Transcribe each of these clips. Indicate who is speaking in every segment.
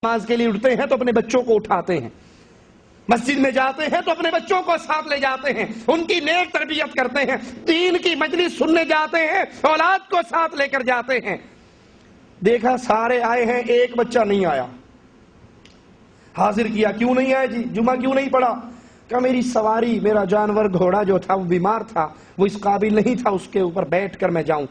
Speaker 1: نماز کے لیے اٹھتے ہیں تو اپنے بچوں کو اٹھاتے ہیں، مسجد میں جاتے ہیں تو اپنے بچوں کو ساتھ لے جاتے ہیں، ان کی نیک تربیت کرتے ہیں، دین کی مجلس سننے جاتے ہیں، اولاد کو ساتھ لے کر جاتے ہیں۔ دیکھا سارے آئے ہیں، ایک بچہ نہیں آیا، حاضر کیا، کیوں نہیں آیا جی، جمعہ کیوں نہیں پڑھا؟ کہا میری سواری، میرا جانور گھوڑا جو تھا وہ بیمار تھا، وہ اس قابل نہیں تھا اس کے اوپر بیٹھ کر میں جاؤں۔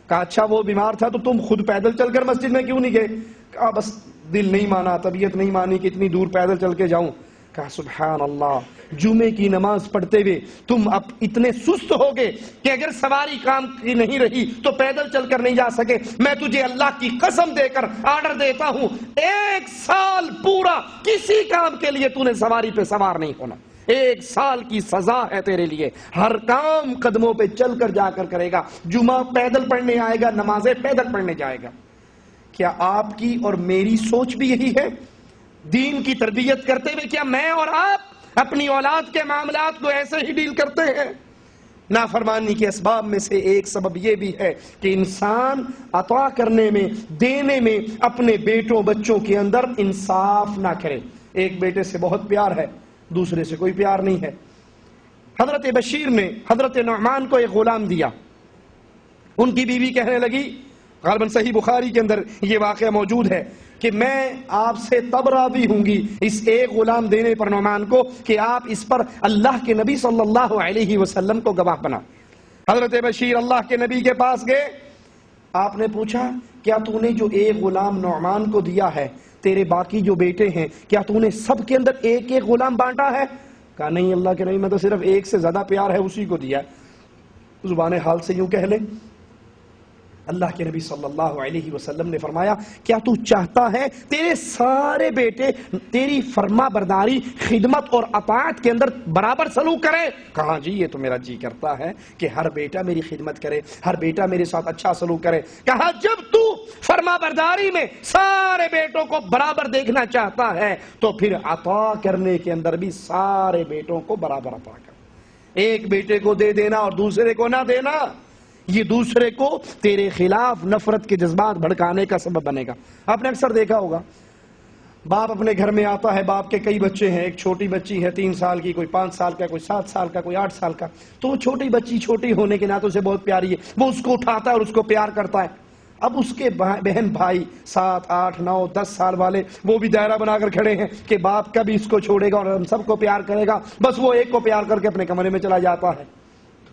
Speaker 1: کہا اچھا وہ بیمار تھا تو تم خود پیدل چل کر مسجد میں کیوں نہیں گئے؟ کہا بس دل نہیں مانا، طبیعت نہیں مانی کہ اتنی دور پیدل چل کے جاؤں۔ کہا سبحان اللہ، جمعے کی نماز پڑھتے ہوئے تم اب اتنے سست ہوگے کہ اگر سواری کام کی نہیں رہی تو پیدل چل کر نہیں جا سکے۔ میں تجھے اللہ کی قسم دے کر آرڈر دیتا ہوں، 1 سال پورا کسی کام کے لیے تو نے سواری پہ سوار نہیں ہونا۔ 1 سال کی سزا ہے تیرے لیے، ہر کام قدموں پہ چل کر جا کر کرے گا، جمعہ پیدل پڑھنے آئے گا، نمازیں پیدل پڑھنے جائے گا۔ کیا آپ کی اور میری سوچ بھی یہی ہے؟ دین کی تربیت کرتے ہوئے کیا میں اور آپ اپنی اولاد کے معاملات کو ایسے ہی ڈیل کرتے ہیں؟ نافرمانی کے اسباب میں سے ایک سبب یہ بھی ہے کہ انسان عطا کرنے میں، دینے میں اپنے بیٹوں بچوں کے اندر انصاف نہ کرے۔ ایک بیٹے سے بہت پیار ہے، دوسرے سے کوئی پیار نہیں ہے۔ حضرت بشیر نے حضرت نعمان کو ایک غلام دیا، ان کی بیوی کہنے لگی، غالباً صحیح بخاری کے اندر یہ واقعہ موجود ہے، کہ میں آپ سے تب راضی ہوں گی اس ایک غلام دینے پر نعمان کو کہ آپ اس پر اللہ کے نبی صلی اللہ علیہ وسلم کو گواہ بنا۔ حضرت بشیر اللہ کے نبی کے پاس گئے، آپ نے پوچھا کیا تو نے جو ایک غلام نعمان کو دیا ہے، تیرے باقی جو بیٹے ہیں کیا تو نے سب کے اندر ایک ایک غلام بانٹا ہے؟ کہا نہیں اللہ کے نبی، میں تو صرف ایک سے زیادہ پیار ہے اسی کو دیا ہے۔ زبان حال سے یوں کہہ لے، اللہ کے نبی صلی اللہ علیہ وسلم نے فرمایا کیا تو چاہتا ہے تیرے سارے بیٹے تیری فرما برداری، خدمت اور اطاعت کے اندر برابر سلوک کرے؟ کہا جی یہ تو میرا جی کرتا ہے کہ ہر بیٹا میری خدمت کرے، ہر بیٹا میرے ساتھ اچھا سلوک کرے۔ کہا جب تو فرما برداری میں سارے بیٹوں کو برابر دیکھنا چاہتا ہے تو پھر عطا کرنے کے اندر بھی سارے بیٹوں کو برابر عطا کر۔ ایک بیٹے کو دے دینا اور دوسرے کو نہ دینا، یہ دوسرے کو تیرے خلاف نفرت کے جذبات بھڑکانے کا سبب بنے گا۔ آپ نے اکثر دیکھا ہوگا، باپ اپنے گھر میں آتا ہے، باپ کے کئی بچے ہیں، ایک چھوٹی بچی ہے 3 سال کی، کوئی 5 سال کا، کوئی 7 سال کا، کوئی 8 سال کا، تو وہ چھوٹی بچی چھوٹی ہونے کے ناطے سے بہت پیاری ہے، وہ اس کو اٹھاتا ہے اور اس کو پیار کرتا ہے۔ اب اس کے بہن بھائی 7 8 9 10 سال والے وہ بھی دائرہ بنا کر کھڑے ہیں کہ باپ کبھی اس کو چھوڑے گا اور ہم سب کو پیار کرے گا، بس وہ ایک کو پیار کر کے اپنے کمرے میں چلا جاتا ہے۔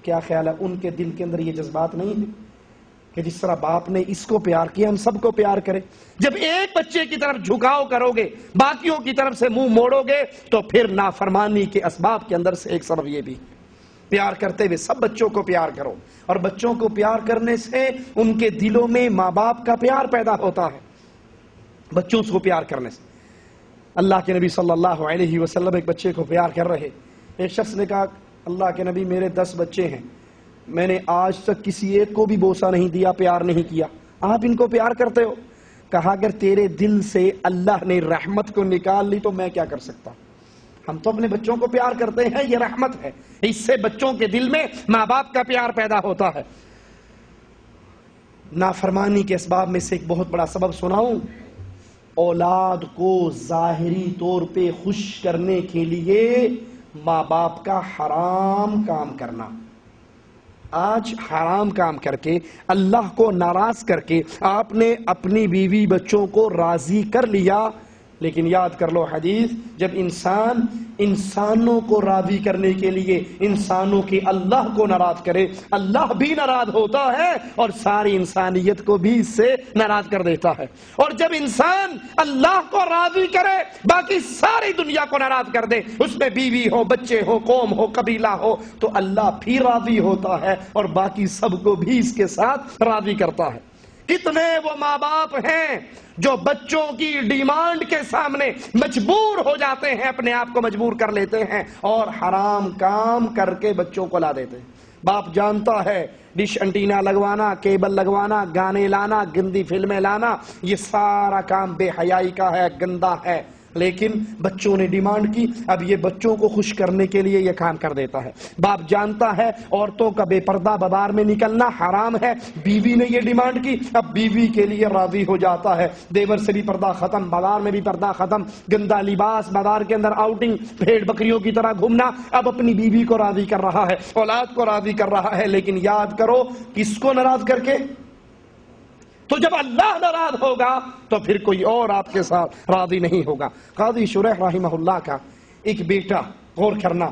Speaker 1: کیا خیال ہے ان کے دل کے اندر یہ جذبات نہیں ہیں کہ جس طرح باپ نے اس کو پیار کیا ہم سب کو پیار کرے؟ جب ایک بچے کی طرف جھکاؤ کرو گے، باقیوں کی طرف سے منہ موڑو گے، تو پھر نافرمانی کے اسباب کے اندر سے ایک سبب یہ بھی، پیار کرتے ہوئے سب بچوں کو پیار کرو، اور بچوں کو پیار کرنے سے ان کے دلوں میں ماں باپ کا پیار پیدا ہوتا ہے۔ بچوں کو پیار کرنے سے، اللہ کے نبی صلی اللہ علیہ وسلم ایک بچے کو پیار کر رہے، ایک شخص نے کہا اللہ کے نبی میرے 10 بچے ہیں، میں نے آج تک کسی ایک کو بھی بوسہ نہیں دیا، پیار نہیں کیا، آپ ان کو پیار کرتے ہو؟ کہا اگر تیرے دل سے اللہ نے رحمت کو نکال لی تو میں کیا کر سکتا؟ ہم تو اپنے بچوں کو پیار کرتے ہیں، یہ رحمت ہے، اس سے بچوں کے دل میں ماں باپ کا پیار پیدا ہوتا ہے۔ نافرمانی کے اسباب میں سے ایک بہت بڑا سبب سناؤں، اولاد کو ظاہری طور پہ خوش کرنے کے لیے ماں باپ کا حرام کام کرنا۔ آج حرام کام کر کے، اللہ کو ناراض کر کے آپ نے اپنی بیوی بچوں کو راضی کر لیا، لیکن یاد کر لو حدیث، جب انسان انسانوں کو راضی کرنے کے لیے انسانوں کے اللہ کو ناراض کرے، اللہ بھی ناراض ہوتا ہے اور ساری انسانیت کو بھی اس سے ناراض کر دیتا ہے۔ اور جب انسان اللہ کو راضی کرے، باقی ساری دنیا کو ناراض کر دے، اس میں بیوی ہو، بچے ہو، قوم ہو، قبیلہ ہو، تو اللہ بھی راضی ہوتا ہے اور باقی سب کو بھی اس کے ساتھ راضی کرتا ہے۔ کتنے وہ ماں باپ ہیں جو بچوں کی ڈیمانڈ کے سامنے مجبور ہو جاتے ہیں، اپنے آپ کو مجبور کر لیتے ہیں اور حرام کام کر کے بچوں کو لا دیتے ہیں۔ باپ جانتا ہے ڈش انٹینا لگوانا، کیبل لگوانا، گانے لانا، گندی فلمیں لانا، یہ سارا کام بے حیائی کا ہے، گندا ہے، لیکن بچوں نے ڈیمانڈ کی، اب یہ بچوں کو خوش کرنے کے لیے یہ کام کر دیتا ہے۔ باپ جانتا ہے عورتوں کا بے پردہ بازار میں نکلنا حرام ہے، بیوی نے یہ ڈیمانڈ کی، اب بیوی کے لیے راضی ہو جاتا ہے، دیور سے بھی پردہ ختم، بازار میں بھی پردہ ختم، گندا لباس، بازار کے اندر آؤٹنگ، بھیڑ بکریوں کی طرح گھومنا، اب اپنی بیوی کو راضی کر رہا ہے، اولاد کو راضی کر رہا ہے، لیکن یاد کرو کس کو ناراض کر کے؟ تو جب اللہ ناراض ہوگا تو پھر کوئی اور آپ کے ساتھ راضی نہیں ہوگا۔ قاضی شریح رحمہ اللہ کا ایک بیٹا، غور کرنا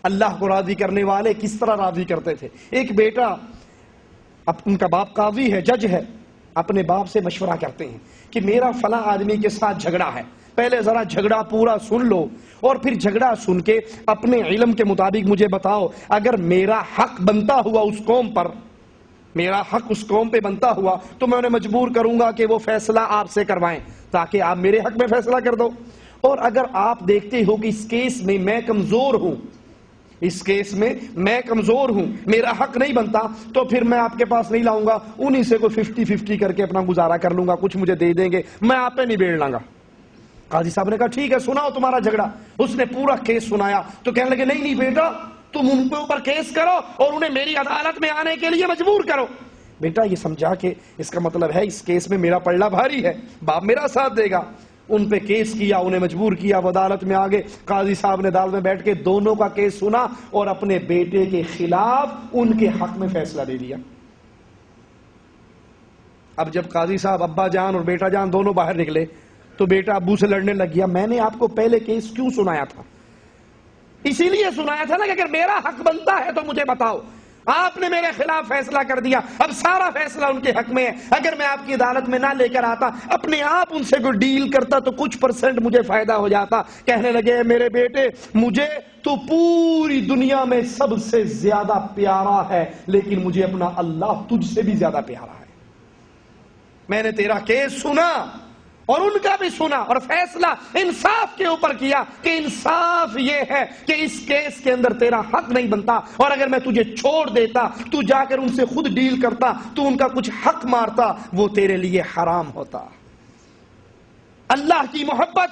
Speaker 1: اللہ کو راضی کرنے والے کس طرح راضی کرتے تھے۔ ایک بیٹا، ان کا باپ قاضی ہے، جج ہے، اپنے باپ سے مشورہ کرتے ہیں کہ میرا فلاں آدمی کے ساتھ جھگڑا ہے، پہلے ذرا جھگڑا پورا سن لو اور پھر جھگڑا سن کے اپنے علم کے مطابق مجھے بتاؤ، اگر میرا حق بنتا ہوا اس قوم پر، میرا حق اس قوم پہ بنتا ہوا تو میں انہیں مجبور کروں گا کہ وہ فیصلہ آپ سے کروائیں تاکہ آپ میرے حق میں فیصلہ کر دو، اور اگر آپ دیکھتے ہو کہ اس کیس میں میں کمزور ہوں، اس کیس میں میں کمزور ہوں، میرا حق نہیں بنتا، تو پھر میں آپ کے پاس نہیں لاؤں گا، انہی سے کوئی 50-50 کر کے اپنا گزارا کر لوں گا، کچھ مجھے دے دیں گے، میں آپ پہ نہیں بیڑ لاں گا۔ قاضی صاحب نے کہا ٹھیک ہے سناؤ تمہارا جھگڑا۔ اس نے پورا کیس سنایا تو کہنے لگے نہیں بیٹا، تم ان کے اوپر کیس کرو اور انہیں میری عدالت میں آنے کے لیے مجبور کرو۔ بیٹا یہ سمجھا کہ اس کا مطلب ہے اس کیس میں میرا پلڑا بھاری ہے، باپ میرا ساتھ دے گا۔ ان پہ کیس کیا، انہیں مجبور کیا، وہ عدالت میں آگے، قاضی صاحب نے عدالت میں بیٹھ کے دونوں کا کیس سنا اور اپنے بیٹے کے خلاف ان کے حق میں فیصلہ دے دیا۔ اب جب قاضی صاحب ابا جان اور بیٹا جان دونوں باہر نکلے تو بیٹا ابو سے لڑنے لگ گیا، میں نے آپ کو پہلے کیس کیوں سنایا تھا؟ اسی لیے سنایا تھا نا کہ اگر میرا حق بنتا ہے تو مجھے بتاؤ، آپ نے میرے خلاف فیصلہ کر دیا، اب سارا فیصلہ ان کے حق میں ہے، اگر میں آپ کی عدالت میں نہ لے کر آتا، اپنے آپ ان سے کوئی ڈیل کرتا تو کچھ % مجھے فائدہ ہو جاتا۔ کہنے لگے میرے بیٹے، مجھے تو پوری دنیا میں سب سے زیادہ پیارا ہے، لیکن مجھے اپنا اللہ تجھ سے بھی زیادہ پیارا ہے۔ میں نے تیرا کیس سنا اور ان کا بھی سنا اور فیصلہ انصاف کے اوپر کیا کہ انصاف یہ ہے کہ اس کیس کے اندر تیرا حق نہیں بنتا، اور اگر میں تجھے چھوڑ دیتا، تو جا کر ان سے خود ڈیل کرتا، تو ان کا کچھ حق مارتا، وہ تیرے لیے حرام ہوتا۔ اللہ کی محبت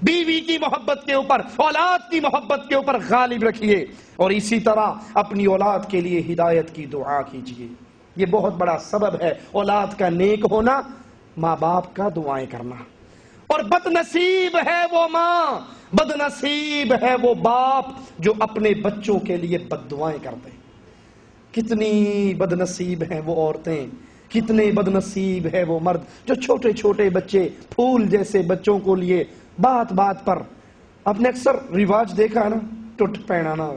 Speaker 1: بیوی کی محبت کے اوپر، اولاد کی محبت کے اوپر غالب رکھیے، اور اسی طرح اپنی اولاد کے لیے ہدایت کی دعا کیجیے۔ یہ بہت بڑا سبب ہے اولاد کا نیک ہونا، ماں باپ کا دعائیں کرنا۔ اور بد نصیب ہے وہ ماں، بد نصیب ہے وہ باپ جو اپنے بچوں کے لیے بد دعائیں کرتے ہیں۔ کتنی بد نصیب ہیں وہ عورتیں، کتنے بد نصیب ہے وہ مرد جو چھوٹے چھوٹے بچے، پھول جیسے بچوں کو لیے بات بات پر، آپ نے اکثر رواج دیکھا ہے نا، ٹوٹ پہنانا،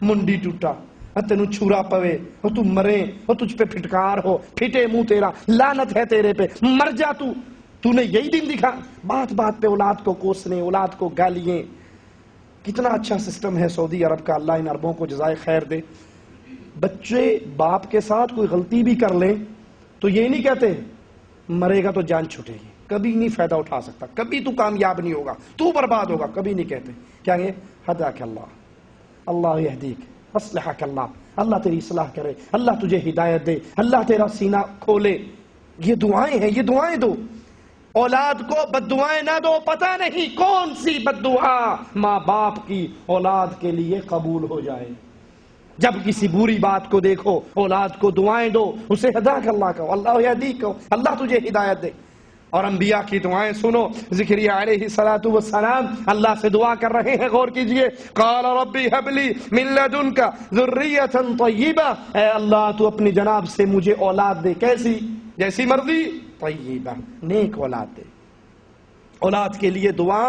Speaker 1: منڈی ٹوٹا، تینوں چھرا پوے اور تو مرے اور تجھ پہ پھٹکار ہو، پھٹے منہ تیرا، لعنت ہے تیرے پہ، مر جا تو نے یہی دن دکھا۔ بات بات پہ اولاد کو کوسنے، اولاد کو گالیاں۔ کتنا اچھا سسٹم ہے سعودی عرب کا، اللہ ان عربوں کو جزائے خیر دے۔ بچے باپ کے ساتھ کوئی غلطی بھی کر لیں تو یہ نہیں کہتے مرے گا تو جان چھوٹے گی، کبھی نہیں فائدہ اٹھا سکتا، کبھی تو کامیاب نہیں ہوگا، تو برباد ہوگا، کبھی نہیں کہتے۔ کیا یہ ہداک اللہ، اللہ یہدیک، اصلحک اللہ، اللہ تیری اصلاح کرے، اللہ تجھے ہدایت دے، اللہ تیرا سینہ کھولے۔ یہ دعائیں ہیں، یہ دعائیں دو۔ اولاد کو بد دعائیں نہ دو، پتہ نہیں کون سی بد دعا ماں باپ کی اولاد کے لیے قبول ہو جائے۔ جب کسی بری بات کو دیکھو اولاد کو دعائیں دو، اسے ہداک اللہ کہو، اللہ یہدیک کہو، اللہ تجھے ہدایت دے۔ اور انبیاء کی دعائیں سنو، زکریا علیہ السلام اللہ سے دعا کر رہے ہیں، غور کیجئے، قال ربی هب لی من لدنک ذریۃ طیبہ، اے اللہ تو اپنی جناب سے مجھے اولاد دے، کیسی؟ جیسی مرضی، طیبہ، نیک اولاد دے۔ اولاد کے لیے دعا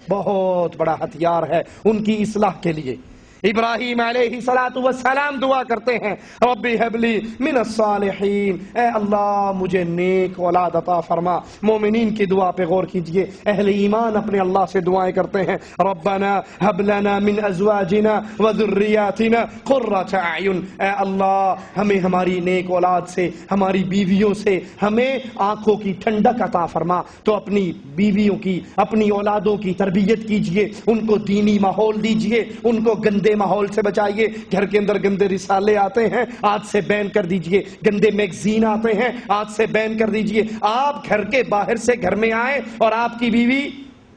Speaker 1: بہت بڑا ہتھیار ہے ان کی اصلاح کے لیے۔ ابراہیم علیہ السلام دعا کرتے ہیں، ربی هب لی من الصالحین، اے اللہ مجھے نیک اولاد عطا فرما۔ مومنین کی دعا پہ غور کیجئے، اہل ایمان اپنے اللہ سے دعائیں کرتے ہیں، ربنا هب لنا من ازواجنا وذریاتنا قرۃ اعین، اے اللہ ہمیں ہماری نیک اولاد سے، ہماری بیویوں سے ہمیں آنکھوں کی ٹھنڈک عطا فرما۔ تو اپنی بیویوں کی، اپنی اولادوں کی تربیت کیجئے، ان کو دینی ماحول دیجئے، ان کو گندے ماحول سے بچائیے۔ گھر کے اندر گندے رسالے آتے ہیں، آج سے بین کر دیجئے، گندے میگزین آتے ہیں، آج سے بین کر دیجئے۔ آپ گھر کے باہر سے گھر میں آئیں اور آپ کی بیوی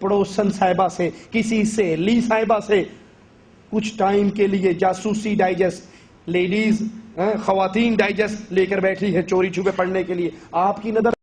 Speaker 1: پڑوسن صاحبہ سے، کسی سہیلی صاحبہ سے کچھ ٹائم کے لیے جاسوسی ڈائجسٹ، لیڈیز خواتین ڈائجسٹ لے کر بیٹھی ہے چوری چھپے پڑھنے کے لیے. آپ کی نظر